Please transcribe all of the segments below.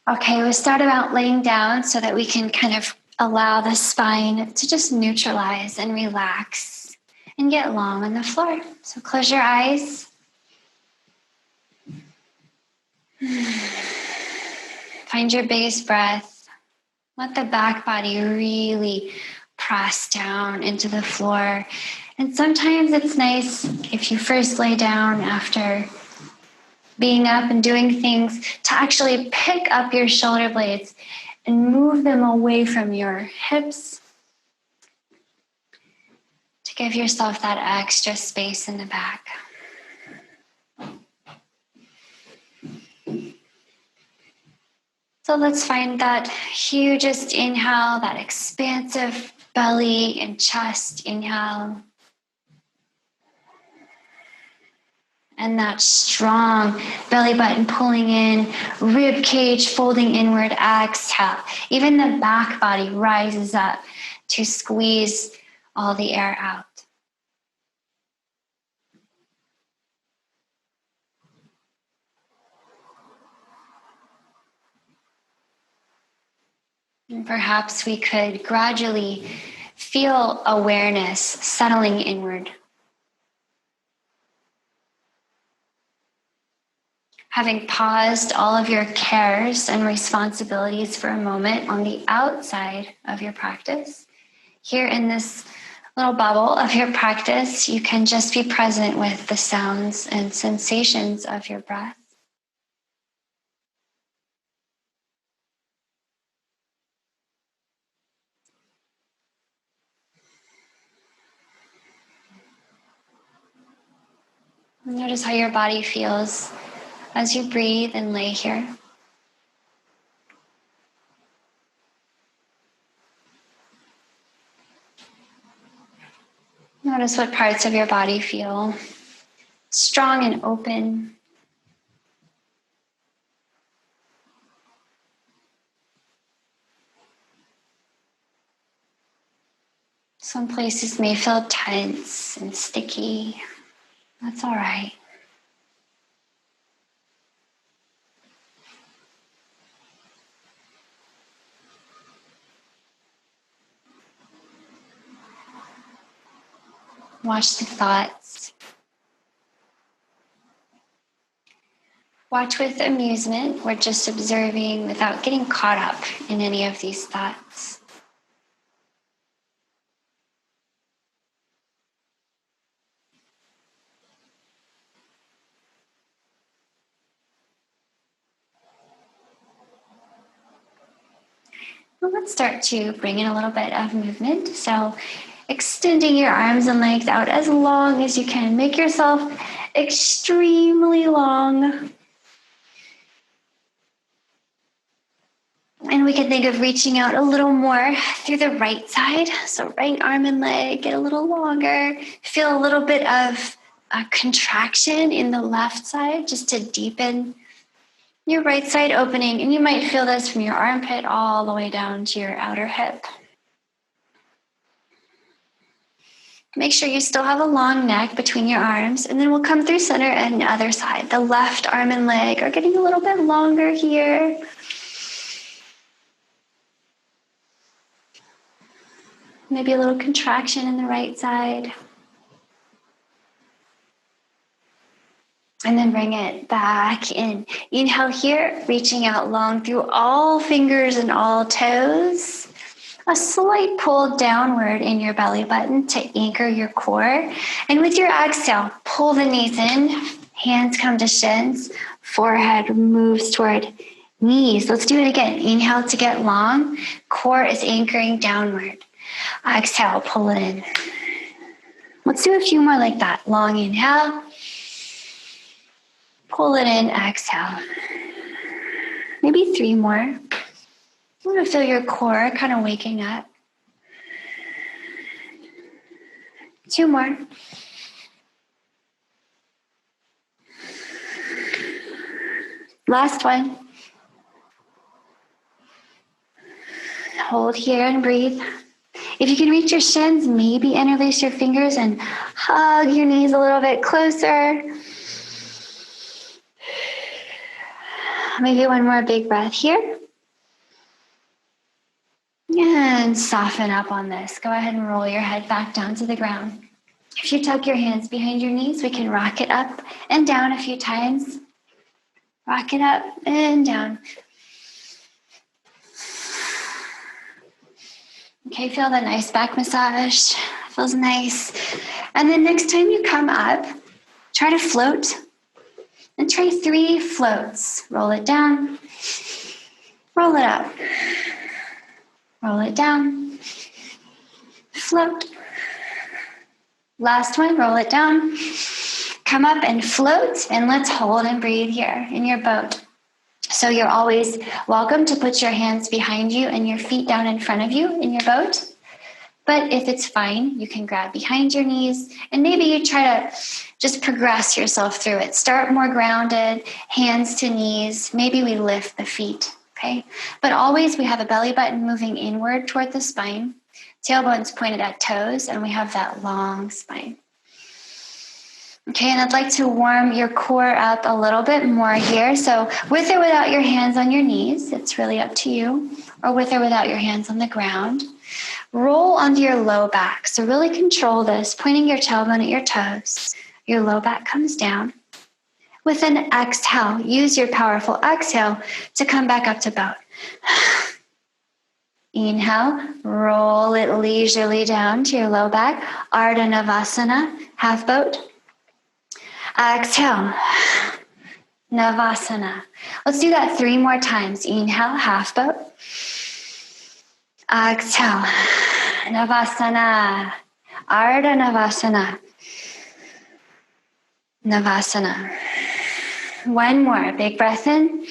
Okay, we'll start about laying down so that we can kind of allow the spine to just neutralize and relax and get long on the floor. So close your eyes. Find your biggest breath. Let the back body really press down into the floor. And sometimes it's nice if you first lay down after being up and doing things to actually pick up your shoulder blades and move them away from your hips to give yourself that extra space in the back. So let's find that hugest inhale, that expansive belly and chest inhale. And that strong belly button pulling in, rib cage folding inward, exhale. Even the back body rises up to squeeze all the air out. And perhaps we could gradually feel awareness settling inward. Having paused all of your cares and responsibilities for a moment on the outside of your practice, here in this little bubble of your practice, you can just be present with the sounds and sensations of your breath. Notice how your body feels as you breathe and lay here. Notice what parts of your body feel strong and open. Some places may feel tense and sticky. That's all right. Watch the thoughts. Watch with amusement. We're just observing without getting caught up in any of these thoughts. Well, let's start to bring in a little bit of movement. So extending your arms and legs out as long as you can. Make yourself extremely long. And we can think of reaching out a little more through the right side. So right arm and leg get a little longer. Feel a little bit of a contraction in the left side just to deepen your right side opening. And you might feel this from your armpit all the way down to your outer hip. Make sure you still have a long neck between your arms, and then we'll come through center and the other side. The left arm and leg are getting a little bit longer here. Maybe a little contraction in the right side. And then bring it back in. Inhale here, reaching out long through all fingers and all toes. A slight pull downward in your belly button to anchor your core. And with your exhale, pull the knees in. Hands come to shins. Forehead moves toward knees. Let's do it again. Inhale to get long. Core is anchoring downward. Exhale, pull it in. Let's do a few more like that. Long inhale. Pull it in, exhale. Maybe 3 more. You want to feel your core kind of waking up. 2 more. Last one. Hold here and breathe. If you can reach your shins, maybe interlace your fingers and hug your knees a little bit closer. Maybe one more big breath here. And soften up on this. Go ahead and roll your head back down to the ground. If you tuck your hands behind your knees, we can rock it up and down a few times. Rock it up and down. Okay, feel the nice back massage. Feels nice. And then next time you come up, try to float. And try 3 floats. Roll it down. Roll it up. Roll it down. Float. Last one, roll it down. Come up and float, and let's hold and breathe here in your boat. So you're always welcome to put your hands behind you and your feet down in front of you in your boat. But if it's fine, you can grab behind your knees, and maybe you try to just progress yourself through it. Start more grounded, hands to knees. Maybe we lift the feet, okay? But always we have a belly button moving inward toward the spine, tailbones pointed at toes, and we have that long spine. Okay, and I'd like to warm your core up a little bit more here. So with or without your hands on your knees, it's really up to you, or with or without your hands on the ground. Roll onto your low back. So really control this, pointing your tailbone at your toes. Your low back comes down. With an exhale, use your powerful exhale to come back up to boat. Inhale, roll it leisurely down to your low back. Ardha Navasana, half boat. Exhale, Navasana. Let's do that 3 more times. Inhale, half boat. Exhale, Navasana. Ardha Navasana. Navasana. One more. Big breath in.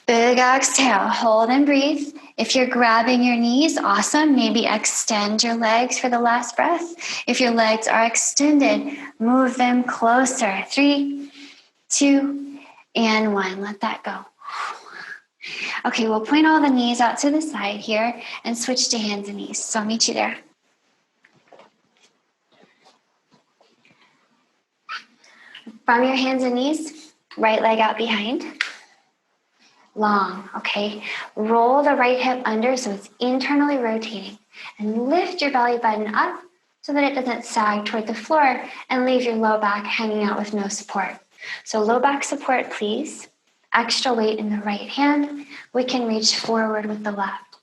Big exhale. Hold and breathe. If you're grabbing your knees, awesome. Maybe extend your legs for the last breath. If your legs are extended, move them closer. 3, 2, and 1. Let that go. Okay, we'll point all the knees out to the side here and switch to hands and knees. So I'll meet you there. From your hands and knees, right leg out behind. Long, okay? Roll the right hip under so it's internally rotating. And lift your belly button up so that it doesn't sag toward the floor and leave your low back hanging out with no support. So low back support, please. Extra weight in the right hand. We can reach forward with the left.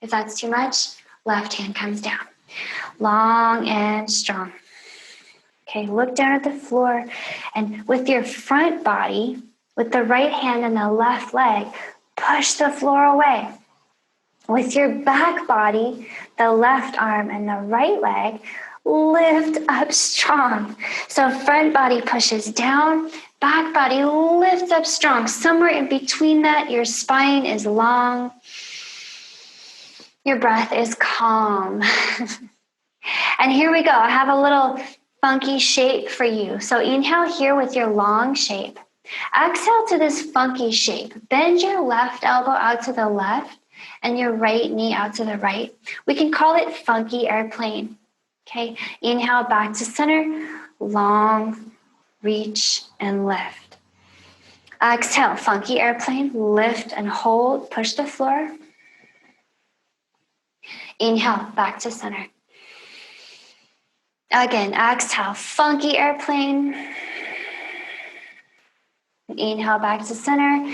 If that's too much, left hand comes down. Long and strong. Okay, look down at the floor, and with your front body, with the right hand and the left leg, push the floor away. With your back body, the left arm and the right leg, lift up strong. So front body pushes down, back body lifts up strong. Somewhere in between that, your spine is long. Your breath is calm. And here we go. I have a little funky shape for you. So inhale here with your long shape. Exhale to this funky shape. Bend your left elbow out to the left and your right knee out to the right. We can call it funky airplane. Okay, inhale back to center, long, reach, and lift. Exhale, funky airplane, lift and hold, push the floor. Inhale, back to center. Again, exhale, funky airplane. Inhale, back to center.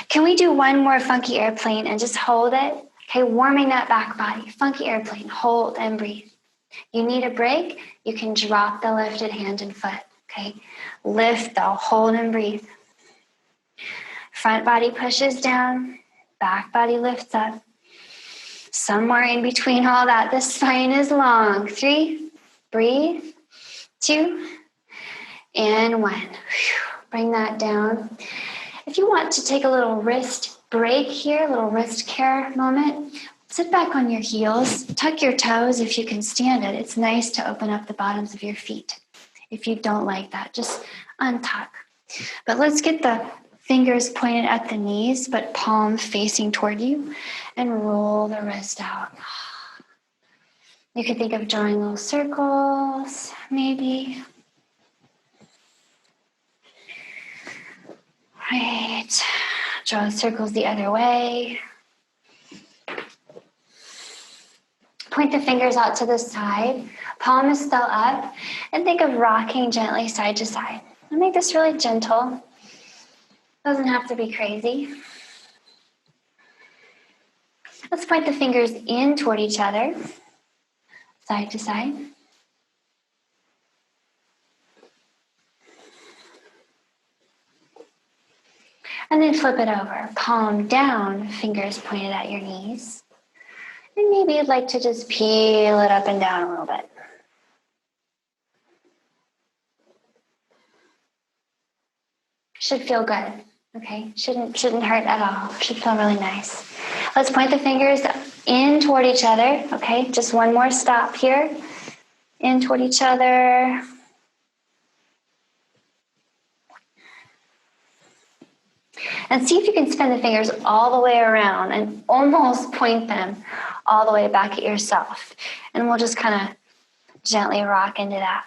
Can we do one more funky airplane and just hold it? Okay, warming that back body. Funky airplane, hold and breathe. You need a break, you can drop the lifted hand and foot. Okay, lift though, hold and breathe. Front body pushes down, back body lifts up. Somewhere in between all that, the spine is long. 3, breathe, 2, and 1. Bring that down. If you want to take a little wrist break here, a little wrist care moment, sit back on your heels, tuck your toes if you can stand it. It's nice to open up the bottoms of your feet. If you don't like that, just untuck. But let's get the fingers pointed at the knees, but palm facing toward you, and roll the wrist out. You can think of drawing little circles, maybe. Right. Draw circles the other way. Point the fingers out to the side. Palm is still up. And think of rocking gently side to side. And make this really gentle. Doesn't have to be crazy. Let's point the fingers in toward each other. Side to side. And then flip it over. Palm down, fingers pointed at your knees. And maybe you'd like to just peel it up and down a little bit. Should feel good, okay? Shouldn't hurt at all. Should feel really nice. Let's point the fingers in toward each other, okay? Just one more stop here. In toward each other. And see if you can spin the fingers all the way around and almost point them all the way back at yourself. And we'll just kind of gently rock into that.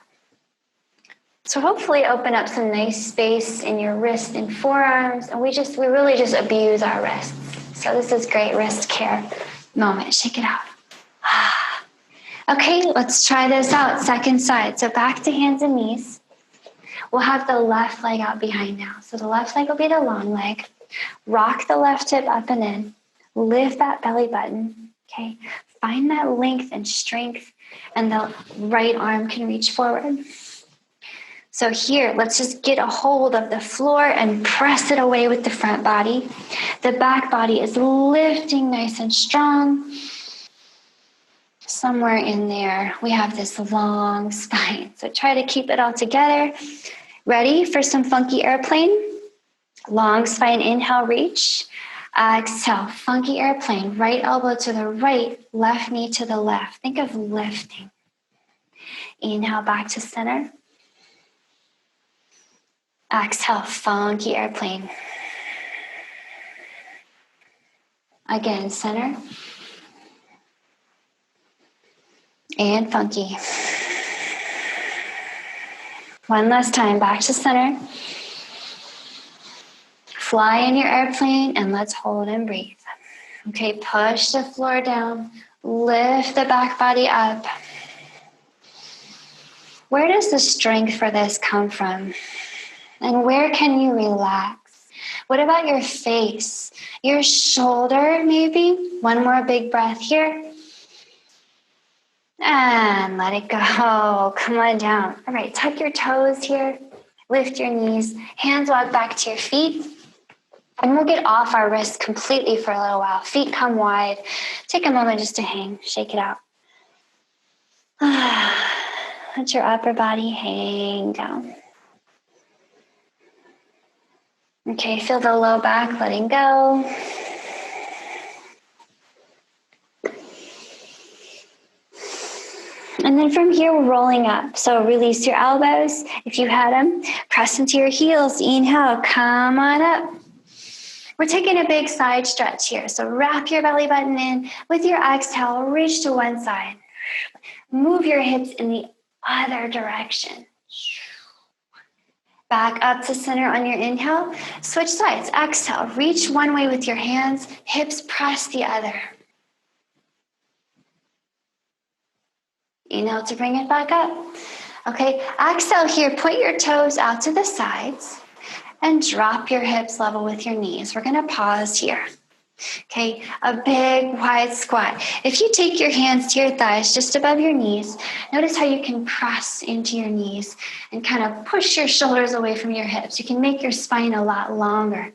So hopefully open up some nice space in your wrists and forearms. And we really just abuse our wrists. So this is great wrist care moment. Shake it out. Okay, let's try this out. Second side. So back to hands and knees. We'll have the left leg out behind now. So the left leg will be the long leg. Rock the left hip up and in. Lift that belly button. Okay. Find that length and strength, and the right arm can reach forward. So here, let's just get a hold of the floor and press it away with the front body. The back body is lifting nice and strong. Somewhere in there, we have this long spine. So try to keep it all together. Ready for some funky airplane? Long spine, inhale, reach. Exhale, funky airplane. Right elbow to the right, left knee to the left. Think of lifting. Inhale, back to center. Exhale, funky airplane. Again, center. And funky. One last time, back to center. Fly in your airplane and let's hold and breathe. Okay, push the floor down. Lift the back body up. Where does the strength for this come from? And where can you relax? What about your face? Your shoulder, maybe? One more big breath here. And let it go. Come on down. All right, tuck your toes here. Lift your knees. Hands walk back to your feet. And we'll get off our wrists completely for a little while. Feet come wide. Take a moment just to hang. Shake it out. Let your upper body hang down. Okay, feel the low back letting go. And then from here, we're rolling up. So release your elbows if you had them. Press into your heels. Inhale, come on up. We're taking a big side stretch here. So wrap your belly button in. With your exhale, reach to one side. Move your hips in the other direction. Back up to center on your inhale. Switch sides. Exhale. Reach one way with your hands. Hips press the other. Inhale to bring it back up. Okay, exhale here. Put your toes out to the sides and drop your hips level with your knees. We're going to pause here. Okay, a big wide squat. If you take your hands to your thighs just above your knees, notice how you can press into your knees and kind of push your shoulders away from your hips. You can make your spine a lot longer.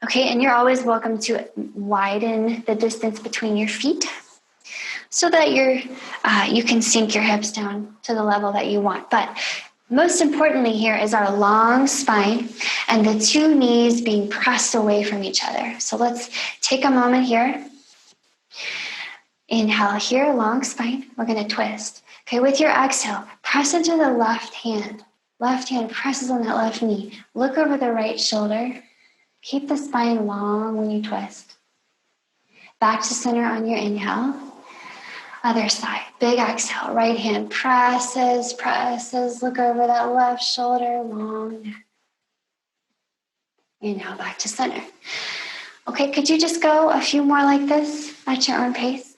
Okay, and you're always welcome to widen the distance between your feet so that you can sink your hips down to the level that you want. But most importantly here is our long spine and the two knees being pressed away from each other. So let's take a moment here. Inhale here, long spine. We're going to twist. Okay, with your exhale, press into the left hand. Left hand presses on that left knee. Look over the right shoulder. Keep the spine long when you twist. Back to center on your inhale. Other side, big exhale, right hand presses, look over that left shoulder, long. Inhale, back to center. Okay, could you just go a few more like this at your own pace?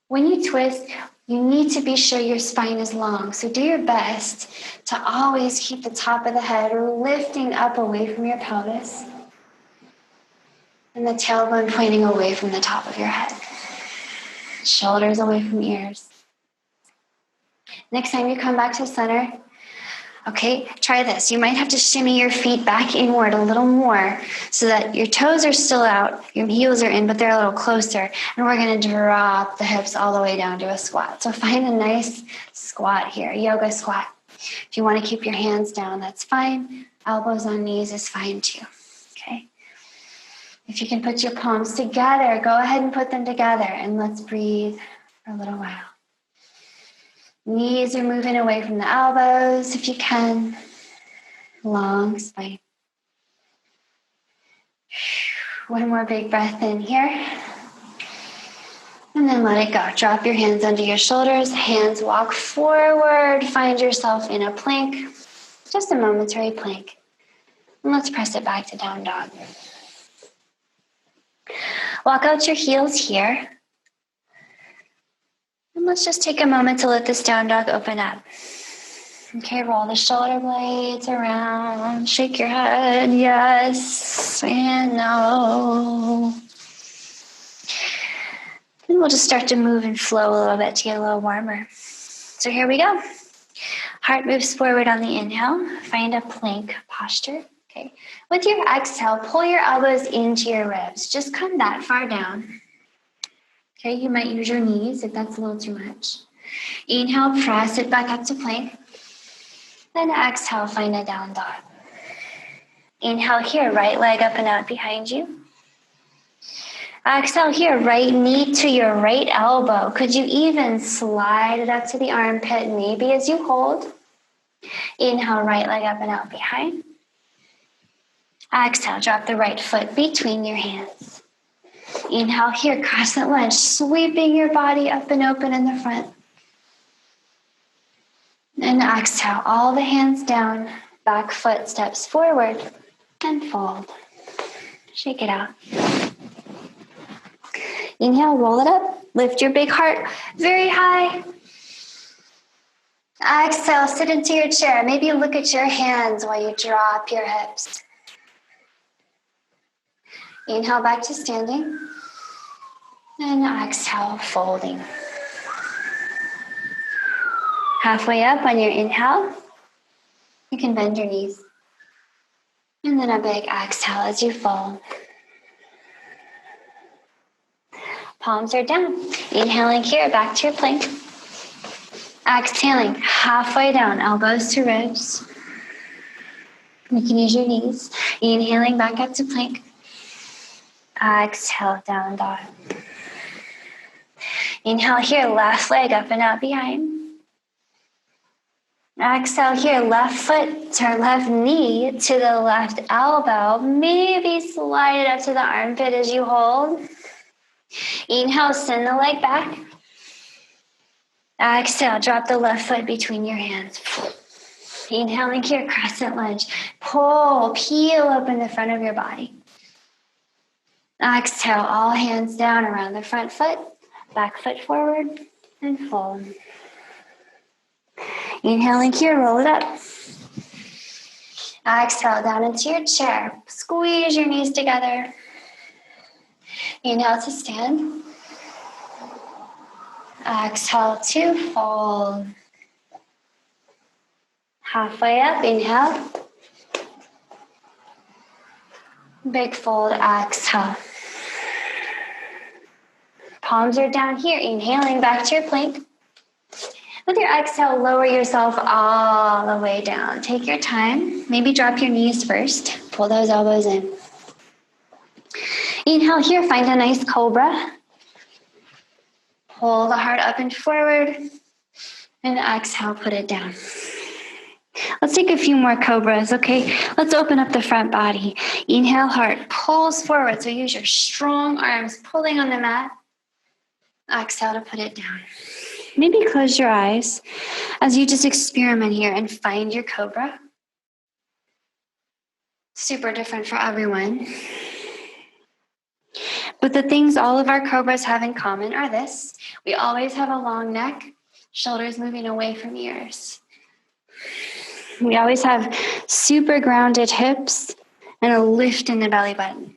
When you twist, you need to be sure your spine is long. So do your best to always keep the top of the head lifting up away from your pelvis and the tailbone pointing away from the top of your head. Shoulders away from ears. Next time you come back to center, okay, try this. You might have to shimmy your feet back inward a little more so that your toes are still out, your heels are in, but they're a little closer. And we're going to drop the hips all the way down to a squat. So find a nice squat here, yoga squat. If you want to keep your hands down, that's fine. Elbows on knees is fine too, okay? If you can put your palms together, go ahead and put them together, and let's breathe for a little while. Knees are moving away from the elbows if you can. Long spine. One more big breath in here. And then let it go. Drop your hands under your shoulders. Hands walk forward. Find yourself in a plank. Just a momentary plank. And let's press it back to down dog. Walk out your heels here. And let's just take a moment to let this down dog open up. Okay, roll the shoulder blades around. Shake your head. Yes and no. And we'll just start to move and flow a little bit to get a little warmer. So here we go. Heart moves forward on the inhale. Find a plank posture. Okay. With your exhale, pull your elbows into your ribs. Just come that far down. Okay, you might use your knees if that's a little too much. Inhale, press it back up to plank. Then exhale, find a down dog. Inhale here, right leg up and out behind you. Exhale here, right knee to your right elbow. Could you even slide it up to the armpit, maybe as you hold? Inhale, right leg up and out behind. Exhale, drop the right foot between your hands. Inhale here, crescent lunge, sweeping your body up and open in the front. And exhale, all the hands down, back foot steps forward and fold. Shake it out. Inhale, roll it up. Lift your big heart very high. Exhale, sit into your chair. Maybe look at your hands while you drop your hips. Inhale back to standing. And exhale, folding. Halfway up on your inhale, you can bend your knees. And then a big exhale as you fold. Palms are down. Inhaling here, back to your plank. Exhaling, halfway down, elbows to ribs. You can use your knees. Inhaling back up to plank. Exhale, down dog. Inhale here, left leg up and out behind. Exhale here, left foot to left knee to the left elbow. Maybe slide it up to the armpit as you hold. Inhale, send the leg back. Exhale, drop the left foot between your hands. Inhaling here, crescent lunge. Pull, peel open the front of your body. Exhale, all hands down around the front foot. Back foot forward and fold. Inhaling here, roll it up. Exhale, down into your chair. Squeeze your knees together. Inhale to stand. Exhale to fold. Halfway up, inhale. Big fold, exhale. Palms are down here, inhaling back to your plank. With your exhale, lower yourself all the way down. Take your time. Maybe drop your knees first. Pull those elbows in. Inhale here, find a nice cobra. Pull the heart up and forward. And exhale, put it down. Let's take a few more cobras, okay? Let's open up the front body. Inhale, heart pulls forward. So use your strong arms pulling on the mat. Exhale to put it down. Maybe close your eyes as you just experiment here and find your cobra. Super different for everyone. But the things all of our cobras have in common are this. We always have a long neck, shoulders moving away from ears. We always have super grounded hips and a lift in the belly button.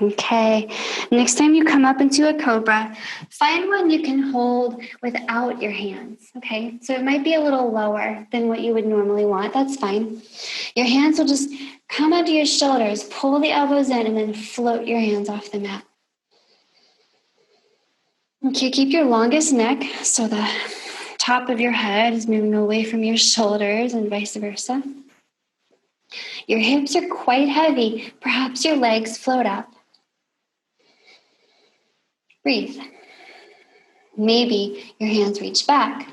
Okay, next time you come up into a cobra, find one you can hold without your hands, okay? So it might be a little lower than what you would normally want, that's fine. Your hands will just come under your shoulders, pull the elbows in, and then float your hands off the mat. Okay, keep your longest neck so the top of your head is moving away from your shoulders and vice versa. Your hips are quite heavy, perhaps your legs float up. Breathe. Maybe your hands reach back.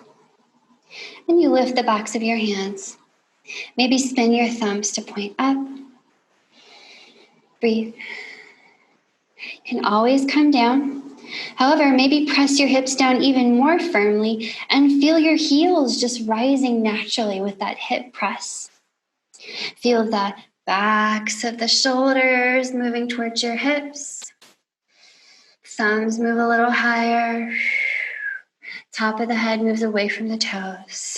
And you lift the backs of your hands. Maybe spin your thumbs to point up. Breathe. You can always come down. However, maybe press your hips down even more firmly and feel your heels just rising naturally with that hip press. Feel the backs of the shoulders moving towards your hips. Thumbs move a little higher. Top of the head moves away from the toes.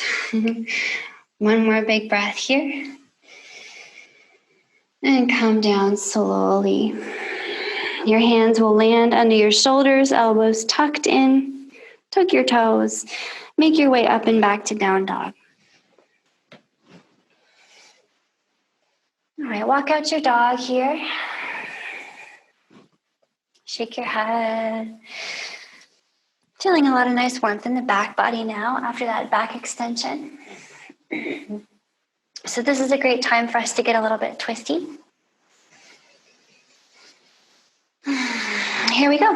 One more big breath here. And come down slowly. Your hands will land under your shoulders, elbows tucked in. Tuck your toes. Make your way up and back to down dog. All right, walk out your dog here. Shake your head. Feeling a lot of nice warmth in the back body now after that back extension. So this is a great time for us to get a little bit twisty. Here we go.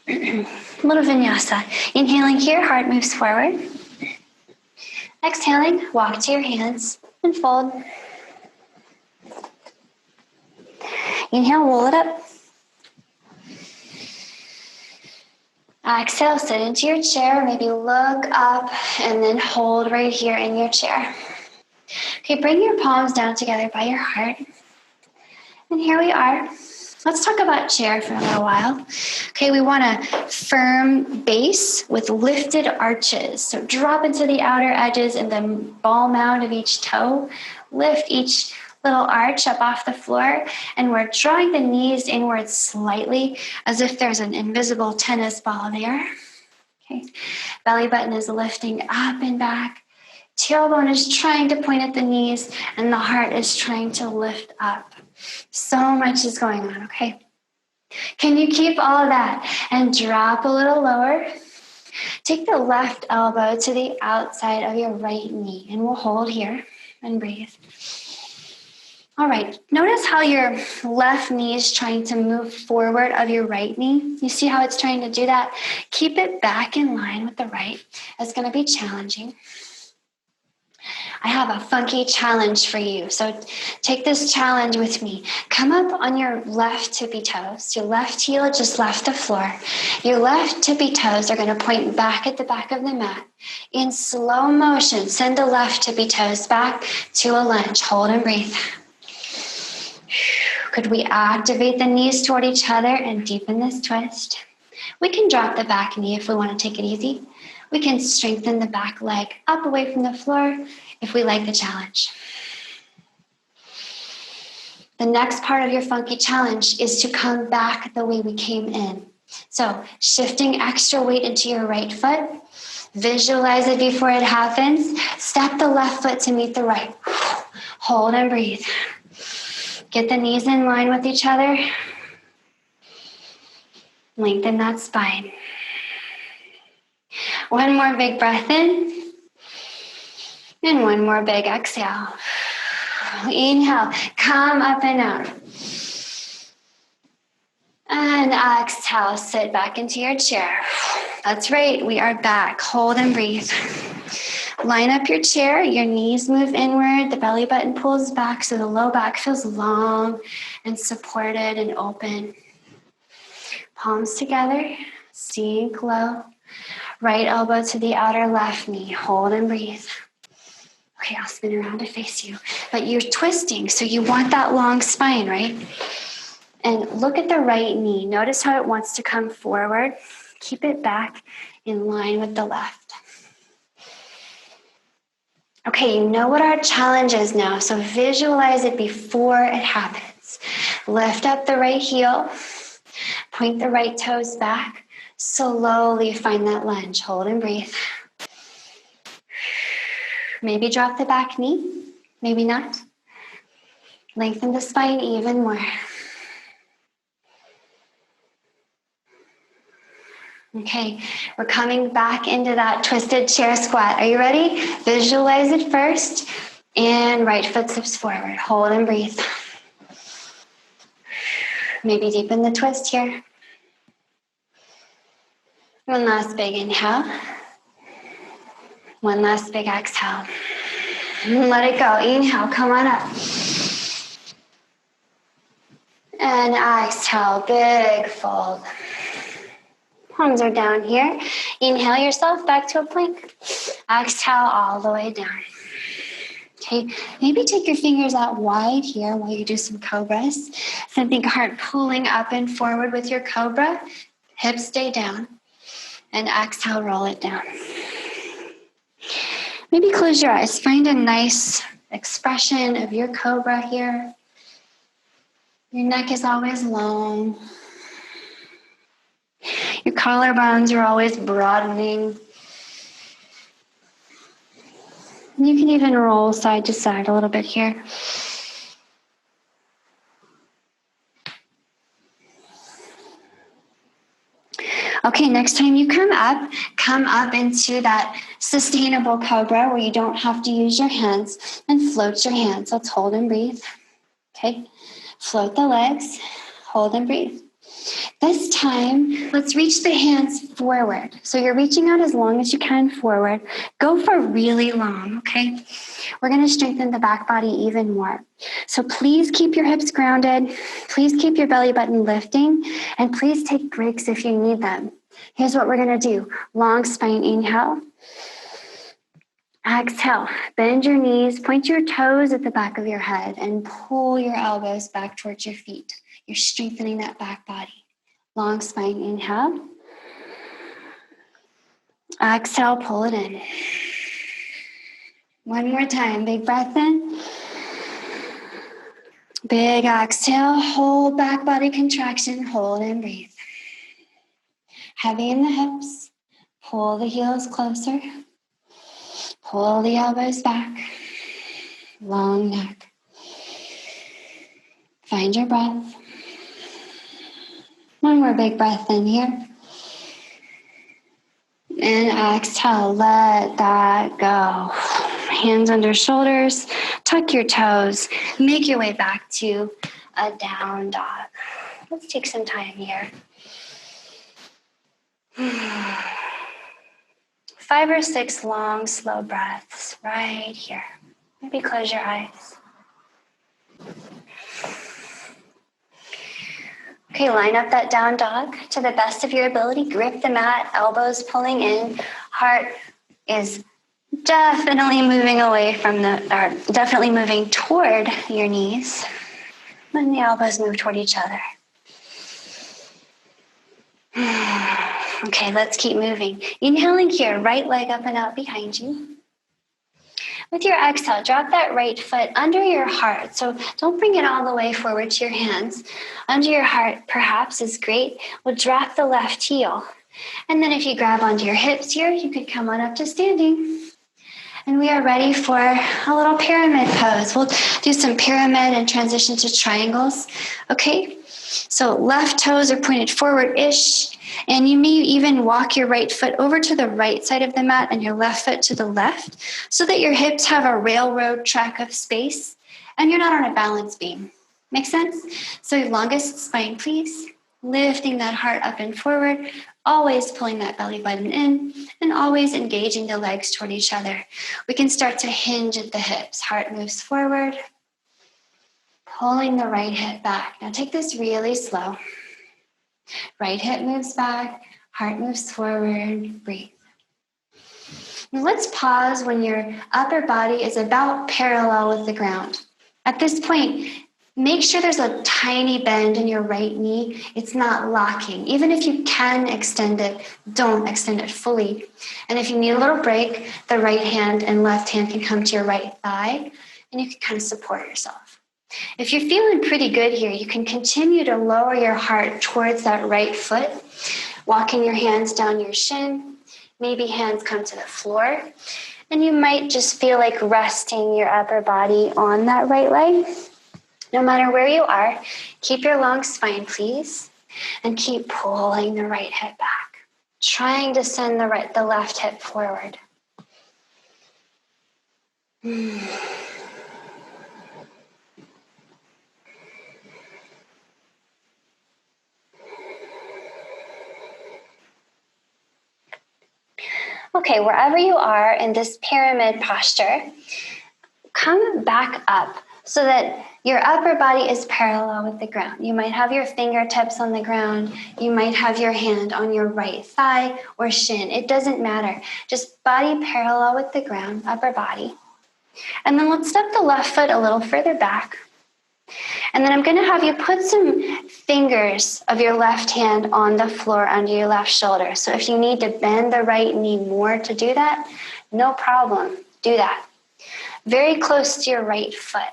Little vinyasa. Inhaling here, heart moves forward. Exhaling, walk to your hands and fold. Inhale, roll it up. Exhale, sit into your chair. Maybe look up and then hold right here in your chair. Okay, bring your palms down together by your heart. And here we are. Let's talk about chair for a little while. Okay, we want a firm base with lifted arches. So drop into the outer edges and the ball mound of each toe. Lift each little arch up off the floor, and we're drawing the knees inwards slightly as if there's an invisible tennis ball there. Okay, belly button is lifting up and back. Tailbone is trying to point at the knees, and the heart is trying to lift up. So much is going on, okay? Can you keep all of that and drop a little lower? Take the left elbow to the outside of your right knee, and we'll hold here and breathe. All right, notice how your left knee is trying to move forward of your right knee. You see how it's trying to do that? Keep it back in line with the right. It's going to be challenging. I have a funky challenge for you. So take this challenge with me. Come up on your left tippy toes. Your left heel just left the floor. Your left tippy toes are going to point back at the back of the mat. In slow motion, send the left tippy toes back to a lunge. Hold and breathe. Could we activate the knees toward each other and deepen this twist? We can drop the back knee if we want to take it easy. We can strengthen the back leg up away from the floor if we like the challenge. The next part of your funky challenge is to come back the way we came in. So shifting extra weight into your right foot. Visualize it before it happens. Step the left foot to meet the right. Hold and breathe. Get the knees in line with each other. Lengthen that spine. One more big breath in. And one more big exhale. Inhale, come up and out. And exhale, sit back into your chair. That's right, we are back. Hold and breathe. Line up your chair, your knees move inward, the belly button pulls back so the low back feels long and supported and open. Palms together, sink low. Right elbow to the outer left knee. Hold and breathe. Okay, I'll spin around to face you. But you're twisting, so you want that long spine, right? And look at the right knee. Notice how it wants to come forward. Keep it back in line with the left. Okay, you know what our challenge is now, so visualize it before it happens. Lift up the right heel, point the right toes back, slowly find that lunge. Hold and breathe. Maybe drop the back knee, maybe not. Lengthen the spine even more. Okay, we're coming back into that twisted chair squat. Are you ready? Visualize it first. And right foot steps forward. Hold and breathe. Maybe deepen the twist here. One last big inhale. One last big exhale. Let it go. Inhale, come on up. And exhale, big fold. Palms are down here. Inhale yourself back to a plank. Exhale all the way down. Okay, maybe take your fingers out wide here while you do some cobras. So think heart pulling up and forward with your cobra. Hips stay down. And exhale, roll it down. Maybe close your eyes. Find a nice expression of your cobra here. Your neck is always long. Your collarbones are always broadening. You can even roll side to side a little bit here. Okay, next time you come up into that sustainable cobra where you don't have to use your hands and float your hands. Let's hold and breathe. Okay, float the legs, hold and breathe. This time, let's reach the hands forward. So you're reaching out as long as you can forward. Go for really long, okay? We're going to strengthen the back body even more. So please keep your hips grounded. Please keep your belly button lifting. And please take breaks if you need them. Here's what we're going to do. Long spine inhale. Exhale. Bend your knees. Point your toes at the back of your head. And pull your elbows back towards your feet. You're strengthening that back body. Long spine inhale. Exhale, pull it in. One more time, big breath in. Big exhale, hold back body contraction, hold and breathe. Heavy in the hips, pull the heels closer. Pull the elbows back. Long neck. Find your breath. One more big breath in here. And exhale, let that go. Hands under shoulders, tuck your toes, make your way back to a down dog. Let's take some time here. 5 or 6 long, slow breaths right here. Maybe close your eyes. Okay, line up that down dog to the best of your ability. Grip the mat, elbows pulling in. Heart is definitely moving away from definitely moving toward your knees. And the elbows move toward each other. Okay, let's keep moving. Inhaling here, right leg up and out behind you. With your exhale, drop that right foot under your heart. So don't bring it all the way forward to your hands. Under your heart, perhaps, is great. We'll drop the left heel. And then if you grab onto your hips here, you could come on up to standing. And we are ready for a little pyramid pose. We'll do some pyramid and transition to triangles. Okay? So left toes are pointed forward-ish. And you may even walk your right foot over to the right side of the mat and your left foot to the left so that your hips have a railroad track of space and you're not on a balance beam. Make sense? So your longest spine, please. Lifting that heart up and forward, always pulling that belly button in and always engaging the legs toward each other. We can start to hinge at the hips. Heart moves forward, pulling the right hip back. Now take this really slow. Right hip moves back, heart moves forward, breathe. Now let's pause when your upper body is about parallel with the ground. At this point, make sure there's a tiny bend in your right knee. It's not locking. Even if you can extend it, don't extend it fully. And if you need a little break, the right hand and left hand can come to your right thigh, and you can kind of support yourself. If you're feeling pretty good here, you can continue to lower your heart towards that right foot, walking your hands down your shin. Maybe hands come to the floor. And you might just feel like resting your upper body on that right leg. No matter where you are, keep your long spine, please, and keep pulling the right hip back, trying to send the left hip forward. Okay, wherever you are in this pyramid posture, come back up so that your upper body is parallel with the ground. You might have your fingertips on the ground. You might have your hand on your right thigh or shin. It doesn't matter. Just body parallel with the ground, upper body. And then let's step the left foot a little further back. And then I'm going to have you put some fingers of your left hand on the floor under your left shoulder. So if you need to bend the right knee more to do that, no problem. Do that. Very close to your right foot.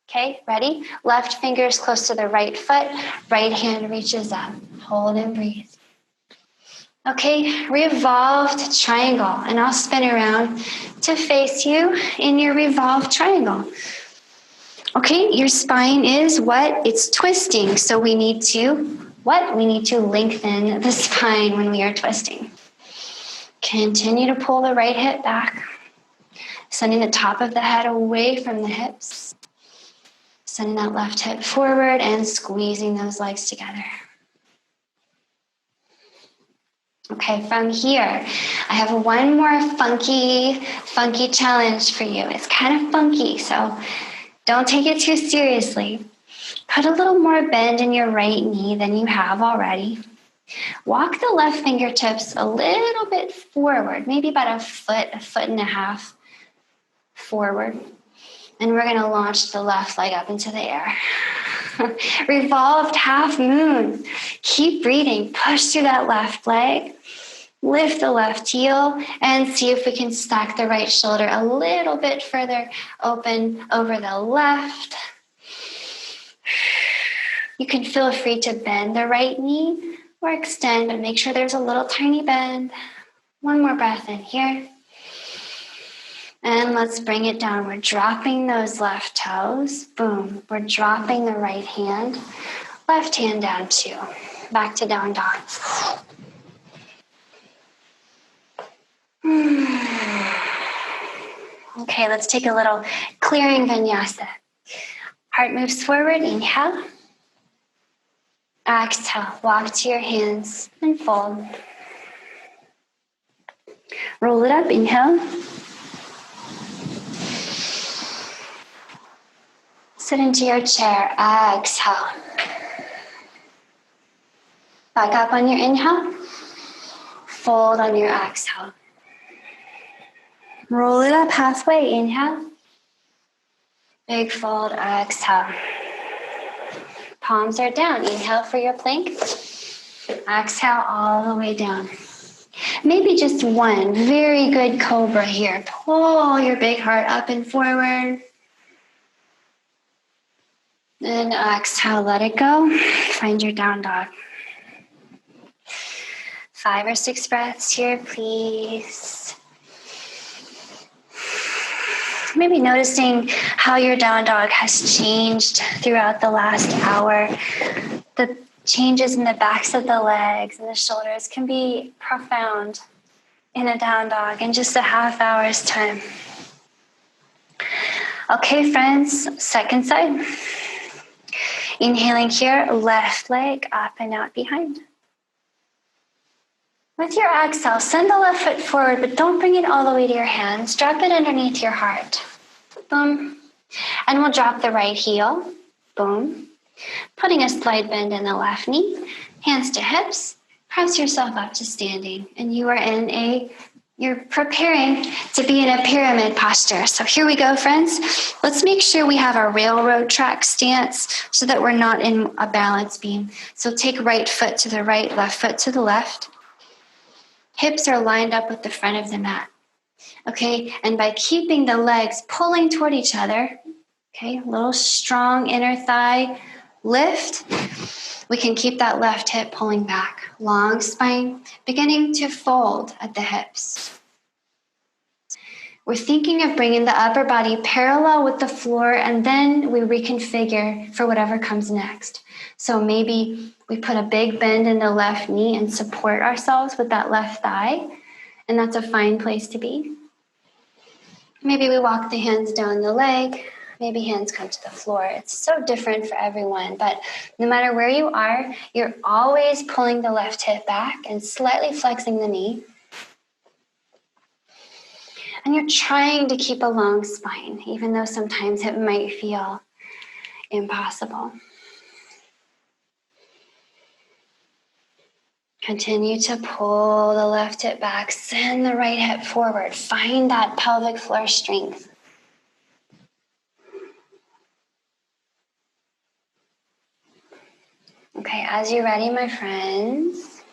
Okay, ready? Left fingers close to the right foot. Right hand reaches up. Hold and breathe. Okay, revolved triangle. And I'll spin around to face you in your revolved triangle. Okay, your spine is what? It's twisting. So we need to, what? We need to lengthen the spine when we are twisting. Continue to pull the right hip back. Sending the top of the head away from the hips. Sending that left hip forward and squeezing those legs together. Okay, from here, I have one more funky challenge for you. It's kind of funky, so don't take it too seriously. Put a little more bend in your right knee than you have already. Walk the left fingertips a little bit forward, maybe about a foot and a half forward. And we're going to launch the left leg up into the air. Revolved half moon. Keep breathing. Push through that left leg. Lift the left heel and see if we can stack the right shoulder a little bit further open over the left. You can feel free to bend the right knee or extend, but make sure there's a little tiny bend. One more breath in here. And let's bring it down. We're dropping those left toes. Boom. We're dropping the right hand. Left hand down too. Back to down dog. Okay, let's take a little clearing vinyasa. Heart moves forward. Inhale. Exhale. Walk to your hands and fold. Roll it up. Inhale. Sit into your chair. Exhale. Back up on your inhale. Fold on your exhale. Roll it up halfway. Inhale. Big fold. Exhale. Palms are down. Inhale for your plank. Exhale all the way down. Maybe just one. Very good cobra here. Pull your big heart up and forward. Then exhale, let it go. Find your down dog. 5 or 6 breaths here, please. Maybe noticing how your down dog has changed throughout the last hour. The changes in the backs of the legs and the shoulders can be profound in a down dog in just a half hour's time. Okay, friends, second side. Inhaling here, left leg up and out behind. With your exhale, send the left foot forward, but don't bring it all the way to your hands. Drop it underneath your heart. Boom. And we'll drop the right heel. Boom. Putting a slight bend in the left knee. Hands to hips. Press yourself up to standing. And you are in a you're preparing to be in a pyramid posture. So here we go, friends. Let's make sure we have our railroad track stance so that we're not in a balance beam. So take right foot to the right, left foot to the left. Hips are lined up with the front of the mat. Okay, and by keeping the legs pulling toward each other, okay, a little strong inner thigh lift, we can keep that left hip pulling back. Long spine, beginning to fold at the hips. We're thinking of bringing the upper body parallel with the floor, and then we reconfigure for whatever comes next. So maybe we put a big bend in the left knee and support ourselves with that left thigh, and that's a fine place to be. Maybe we walk the hands down the leg. Maybe hands come to the floor. It's so different for everyone, but no matter where you are, you're always pulling the left hip back and slightly flexing the knee. And you're trying to keep a long spine, even though sometimes it might feel impossible. Continue to pull the left hip back, send the right hip forward. Find that pelvic floor strength. Okay, as you're ready, my friends,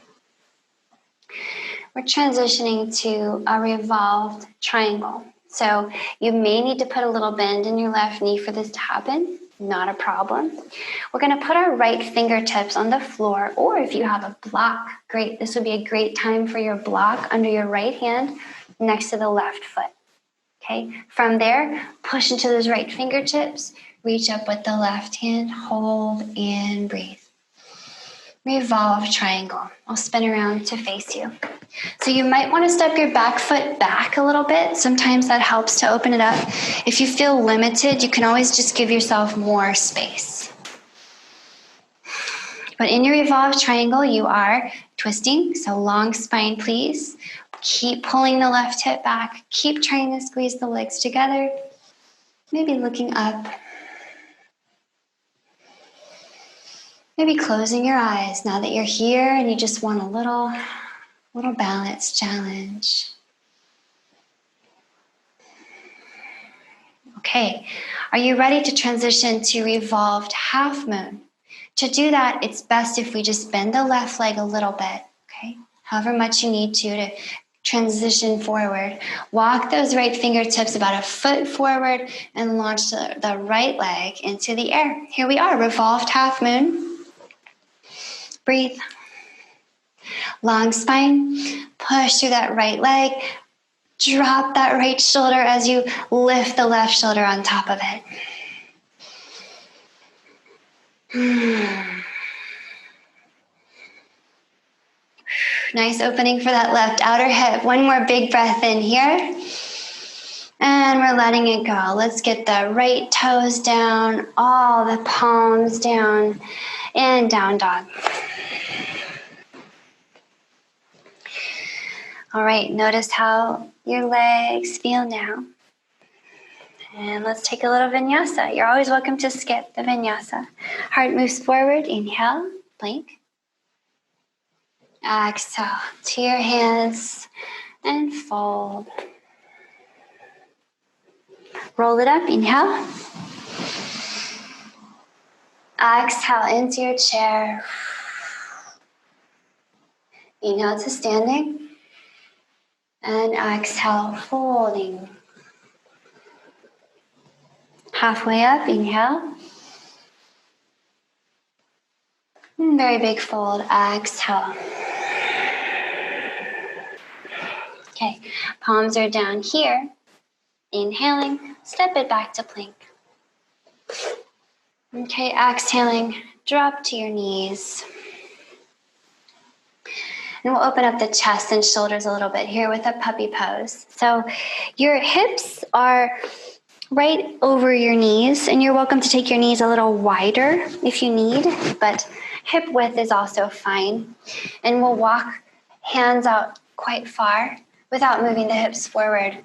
we're transitioning to a revolved triangle. So you may need to put a little bend in your left knee for this to happen. Not a problem. We're going to put our right fingertips on the floor, or if you have a block, great. This would be a great time for your block under your right hand next to the left foot. Okay, from there, push into those right fingertips, reach up with the left hand, hold and breathe. Revolve triangle. I'll spin around to face you. So you might want to step your back foot back a little bit. Sometimes that helps to open it up. If you feel limited, you can always just give yourself more space. But in your revolve triangle, you are twisting. So long spine, please. Keep pulling the left hip back. Keep trying to squeeze the legs together. Maybe looking up. Maybe closing your eyes now that you're here and you just want a little balance challenge. Okay, are you ready to transition to revolved half moon? To do that, it's best if we just bend the left leg a little bit, okay? However much you need to transition forward. Walk those right fingertips about a foot forward and launch the right leg into the air. Here we are, revolved half moon. Breathe. Long spine. Push through that right leg. Drop that right shoulder as you lift the left shoulder on top of it. Nice opening for that left outer hip. One more big breath in here. And we're letting it go. Let's get the right toes down, all the palms down, and down dog. All right, notice how your legs feel now. And let's take a little vinyasa. You're always welcome to skip the vinyasa. Heart moves forward. Inhale, plank. Exhale to your hands and fold. Roll it up. Inhale. Exhale into your chair. Inhale to standing. And exhale, folding. Halfway up, inhale. And very big fold, exhale. Okay, palms are down here. Inhaling, step it back to plank. Okay, exhaling, drop to your knees. And we'll open up the chest and shoulders a little bit here with a puppy pose. So your hips are right over your knees, and you're welcome to take your knees a little wider if you need, but hip width is also fine. And we'll walk hands out quite far without moving the hips forward.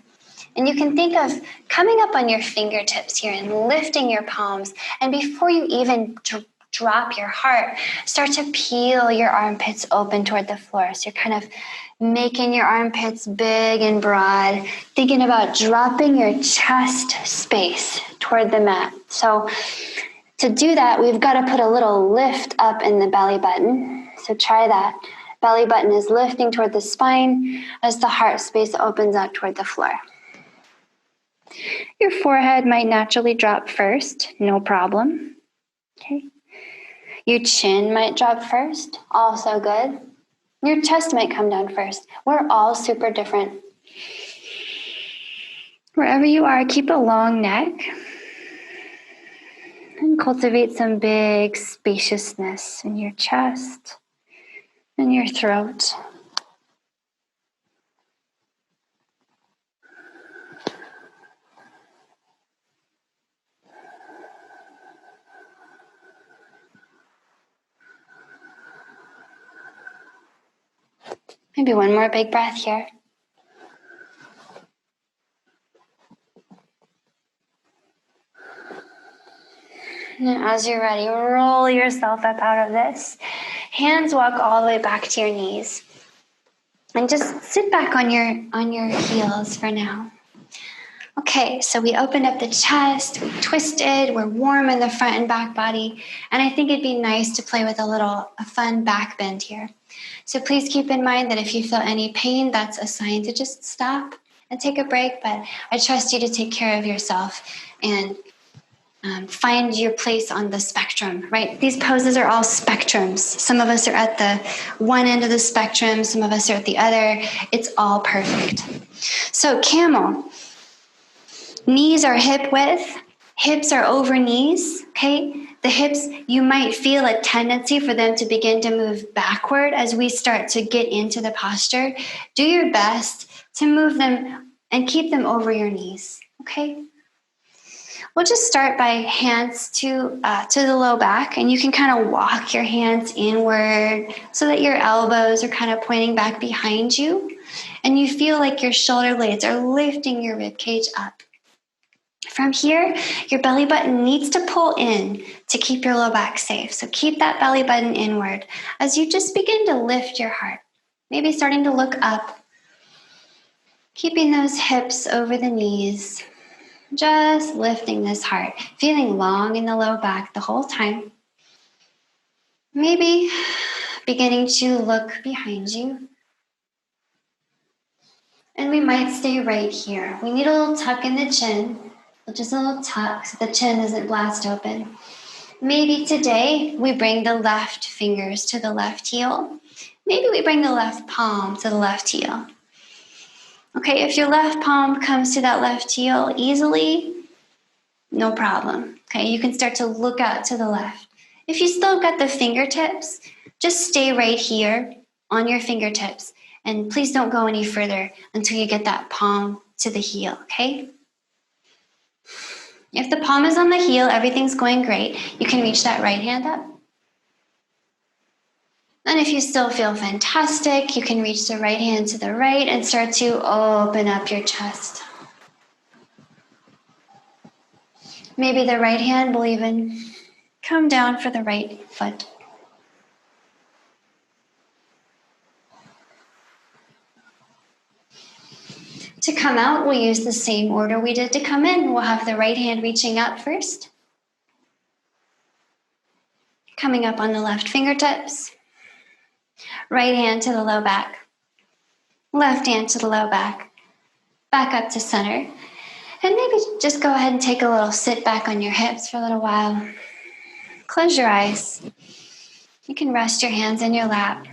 And you can think of coming up on your fingertips here and lifting your palms. And before you even drop your heart, start to peel your armpits open toward the floor. So you're kind of making your armpits big and broad, thinking about dropping your chest space toward the mat. So to do that, we've got to put a little lift up in the belly button. So try that. Belly button is lifting toward the spine as the heart space opens up toward the floor. Your forehead might naturally drop first, no problem. Okay. Your chin might drop first, also good. Your chest might come down first. We're all super different. Wherever you are, keep a long neck and cultivate some big spaciousness in your chest and your throat. Maybe one more big breath here. And as you're ready, roll yourself up out of this. Hands walk all the way back to your knees. And just sit back on your heels for now. Okay, so we opened up the chest, we twisted, we're warm in the front and back body. And I think it'd be nice to play with a fun back bend here. So please keep in mind that if you feel any pain, that's a sign to just stop and take a break. But I trust you to take care of yourself and find your place on the spectrum, right? These poses are all spectrums. Some of us are at the one end of the spectrum, some of us are at the other. It's all perfect. So camel. Knees are hip width, hips are over knees, okay? The hips, you might feel a tendency for them to begin to move backward as we start to get into the posture. Do your best to move them and keep them over your knees, okay? We'll just start by hands to the low back, and you can kind of walk your hands inward so that your elbows are kind of pointing back behind you, and you feel like your shoulder blades are lifting your rib cage up. From here, your belly button needs to pull in to keep your low back safe. So keep that belly button inward as you just begin to lift your heart. Maybe starting to look up, keeping those hips over the knees, just lifting this heart, feeling long in the low back the whole time. Maybe beginning to look behind you. And we might stay right here. We need a little tuck in the chin. Just a little tuck so the chin doesn't blast open. Maybe today we bring the left fingers to the left heel. Maybe we bring the left palm to the left heel. Okay, if your left palm comes to that left heel easily, no problem. Okay, you can start to look out to the left. If you still got the fingertips, just stay right here on your fingertips. And please don't go any further until you get that palm to the heel, okay? If the palm is on the heel, everything's going great. You can reach that right hand up. And if you still feel fantastic, you can reach the right hand to the right and start to open up your chest. Maybe the right hand will even come down for the right foot. To come out, we'll use the same order we did to come in. We'll have the right hand reaching up first. Coming up on the left fingertips. Right hand to the low back. Left hand to the low back. Back up to center. And maybe just go ahead and take a little sit back on your hips for a little while. Close your eyes. You can rest your hands in your lap.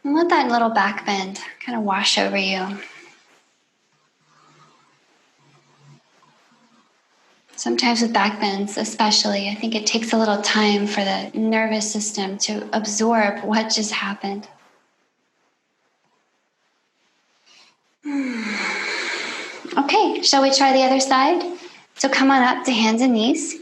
And let that little back bend kind of wash over you. Sometimes with back bends especially, I think it takes a little time for the nervous system to absorb what just happened. Okay, shall we try the other side? So come on up to hands and knees.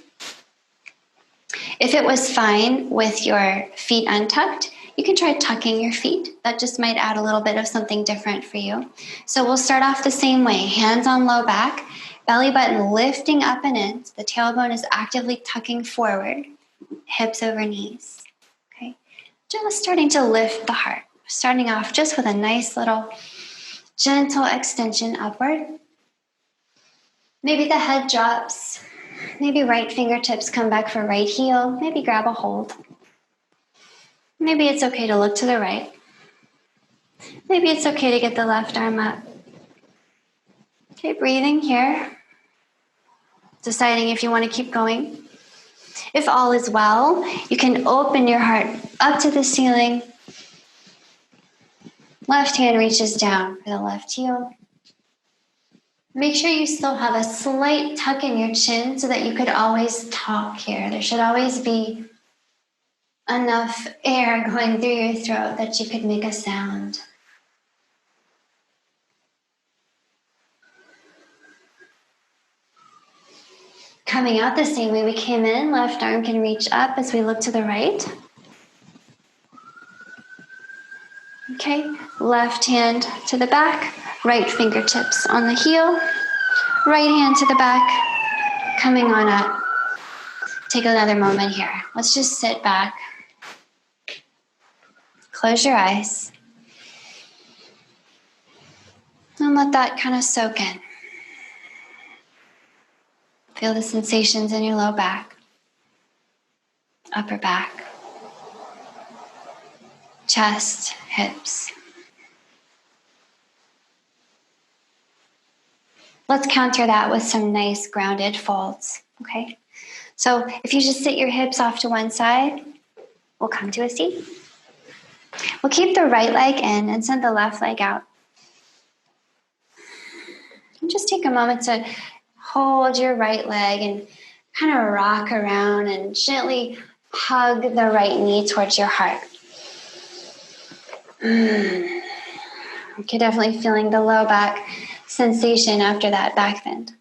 If it was fine with your feet untucked, you can try tucking your feet. That just might add a little bit of something different for you. So we'll start off the same way. Hands on low back. Belly button lifting up and in. So the tailbone is actively tucking forward, hips over knees. Okay, just starting to lift the heart. Starting off just with a nice little gentle extension upward. Maybe the head drops. Maybe right fingertips come back for right heel. Maybe grab a hold. Maybe it's okay to look to the right. Maybe it's okay to get the left arm up. Okay, breathing here. Deciding if you want to keep going. If all is well, you can open your heart up to the ceiling. Left hand reaches down for the left heel. Make sure you still have a slight tuck in your chin so that you could always talk here. There should always be enough air going through your throat that you could make a sound. Coming out the same way we came in, left arm can reach up as we look to the right. Okay, left hand to the back, right fingertips on the heel, right hand to the back, coming on up. Take another moment here. Let's just sit back. Close your eyes. And let that kind of soak in. Feel the sensations in your low back, upper back, chest, hips. Let's counter that with some nice grounded folds, okay? So if you just sit your hips off to one side, we'll come to a seat. We'll keep the right leg in and send the left leg out. And just take a moment to hold your right leg and kind of rock around and gently hug the right knee towards your heart. Okay, definitely feeling the low back sensation after that back bend.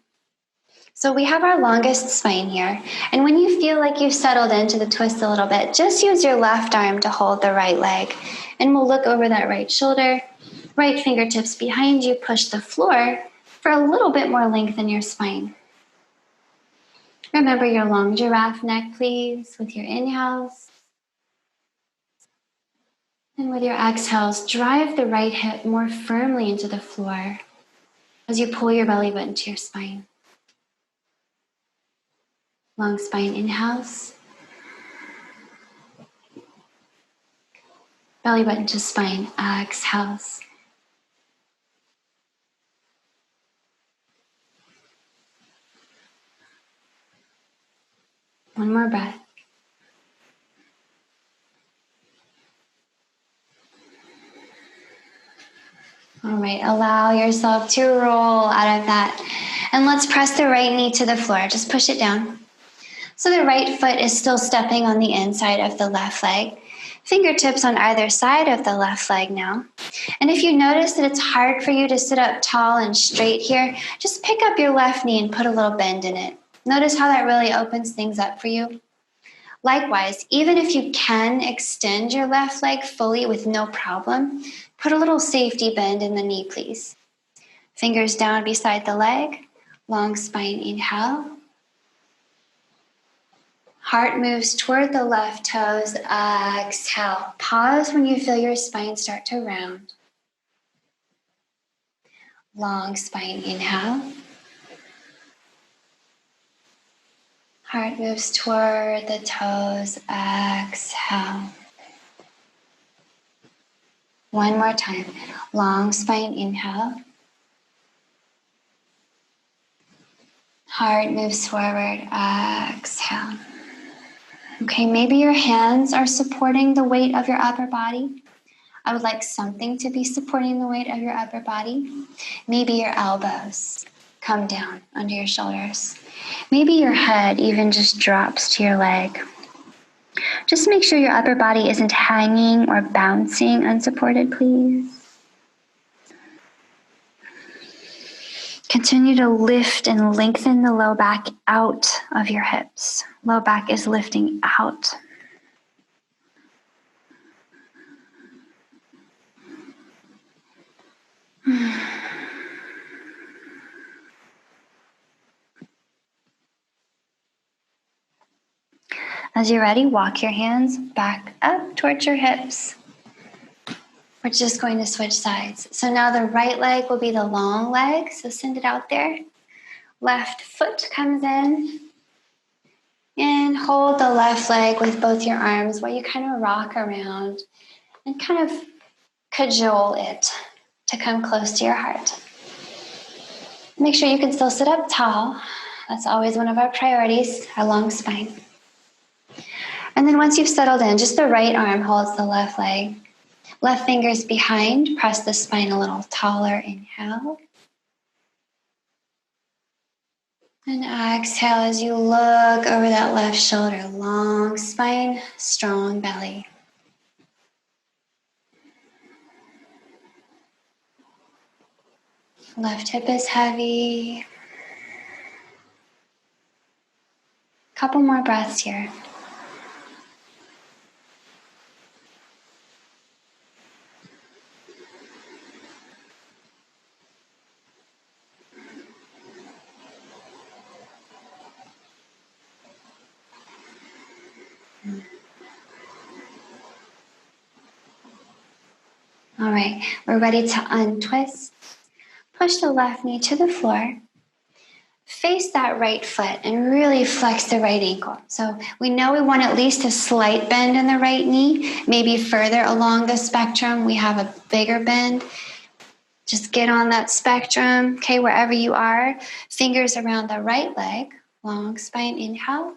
So we have our longest spine here. And when you feel like you've settled into the twist a little bit, just use your left arm to hold the right leg. And we'll look over that right shoulder, right fingertips behind you, push the floor for a little bit more length in your spine. Remember your long giraffe neck, please, with your inhales. And with your exhales, drive the right hip more firmly into the floor as you pull your belly button to your spine. Long spine inhales. Belly button to spine exhales. One more breath. All right, allow yourself to roll out of that. And let's press the right knee to the floor. Just push it down. So the right foot is still stepping on the inside of the left leg. Fingertips on either side of the left leg now. And if you notice that it's hard for you to sit up tall and straight here, just pick up your left knee and put a little bend in it. Notice how that really opens things up for you. Likewise, even if you can extend your left leg fully with no problem, put a little safety bend in the knee, please. Fingers down beside the leg, long spine inhale. Heart moves toward the left toes, exhale. Pause when you feel your spine start to round. Long spine inhale. Heart moves toward the toes, exhale. One more time. Long spine inhale. Heart moves forward, exhale. Okay, maybe your hands are supporting the weight of your upper body. I would like something to be supporting the weight of your upper body. Maybe your elbows come down under your shoulders. Maybe your head even just drops to your leg. Just make sure your upper body isn't hanging or bouncing unsupported, please. Continue to lift and lengthen the low back out of your hips. Low back is lifting out. As you're ready, walk your hands back up towards your hips. We're just going to switch sides. So now the right leg will be the long leg. So send it out there. Left foot comes in. And hold the left leg with both your arms while you kind of rock around and kind of cajole it to come close to your heart. Make sure you can still sit up tall. That's always one of our priorities, our long spine. And then once you've settled in, just the right arm holds the left leg. Left fingers behind, press the spine a little taller. Inhale. And exhale as you look over that left shoulder. Long spine, strong belly. Left hip is heavy. Couple more breaths here. All right, we're ready to untwist. Push the left knee to the floor. Face that right foot and really flex the right ankle. So we know we want at least a slight bend in the right knee. Maybe further along the spectrum, we have a bigger bend. Just get on that spectrum, okay, wherever you are. Fingers around the right leg. Long spine, inhale.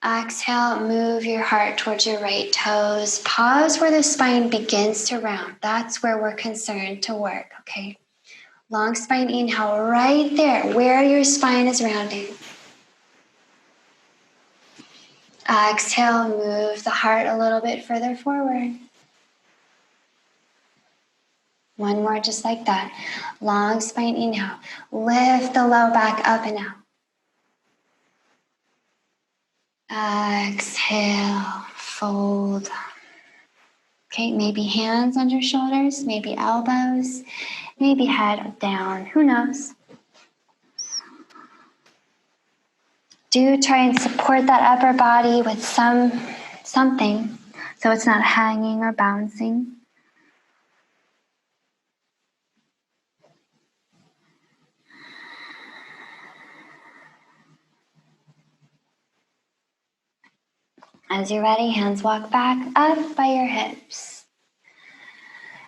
Exhale, move your heart towards your right toes. Pause where the spine begins to round. That's where we're concerned to work, okay? Long spine, inhale right there, where your spine is rounding. Exhale, move the heart a little bit further forward. One more just like that. Long spine, inhale. Lift the low back up and out. Exhale, fold. Okay, maybe hands under shoulders, maybe elbows, maybe head down, who knows? Do try and support that upper body with something so it's not hanging or bouncing. As you're ready, hands walk back up by your hips.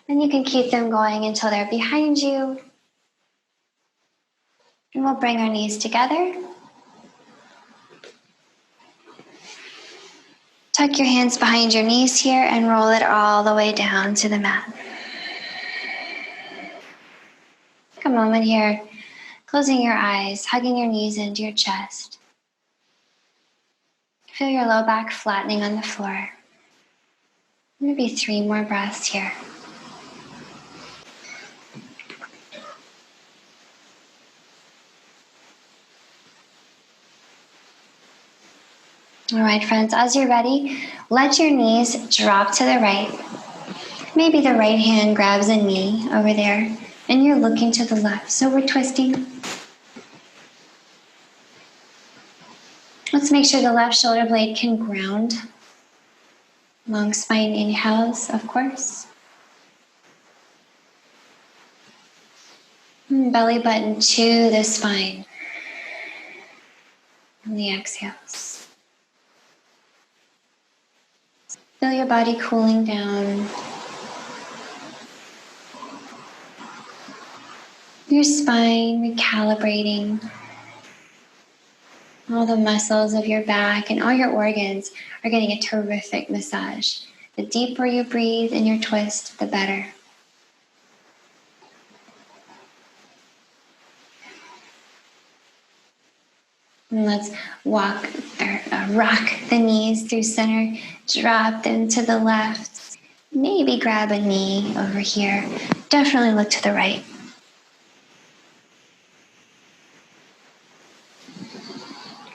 And you can keep them going until they're behind you. And we'll bring our knees together. Tuck your hands behind your knees here and roll it all the way down to the mat. Take a moment here, closing your eyes, hugging your knees into your chest. Feel your low back flattening on the floor. Maybe 3 more breaths here. All right, friends, as you're ready, let your knees drop to the right. Maybe the right hand grabs a knee over there, and you're looking to the left. So we're twisting. Let's make sure the left shoulder blade can ground. Long spine inhales, of course. And belly button to the spine. And the exhales. Feel your body cooling down. Your spine recalibrating. All the muscles of your back and all your organs are getting a terrific massage. The deeper you breathe in your twist, the better. And let's rock the knees through center, drop them to the left. Maybe grab a knee over here. Definitely look to the right.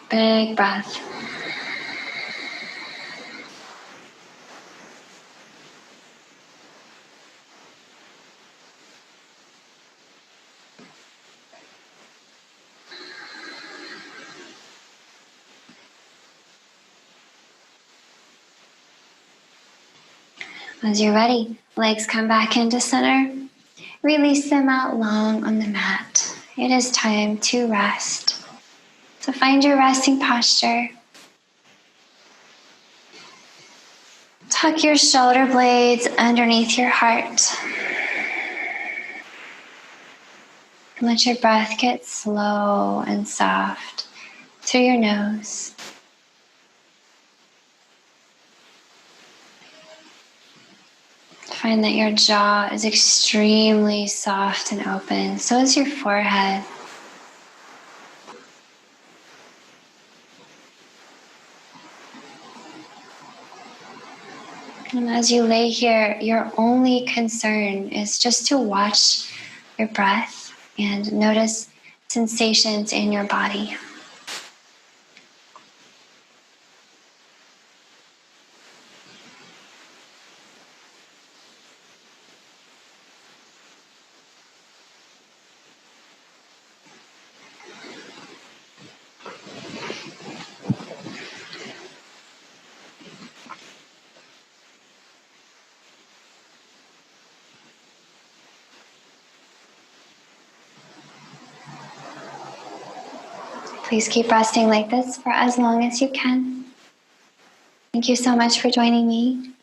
Big breath. As you're ready, legs come back into center. Release them out long on the mat. It is time to rest. So find your resting posture. Tuck your shoulder blades underneath your heart. And let your breath get slow and soft through your nose. Find that your jaw is extremely soft and open. So is your forehead. And as you lay here, your only concern is just to watch your breath and notice sensations in your body. Please keep resting like this for as long as you can. Thank you so much for joining me.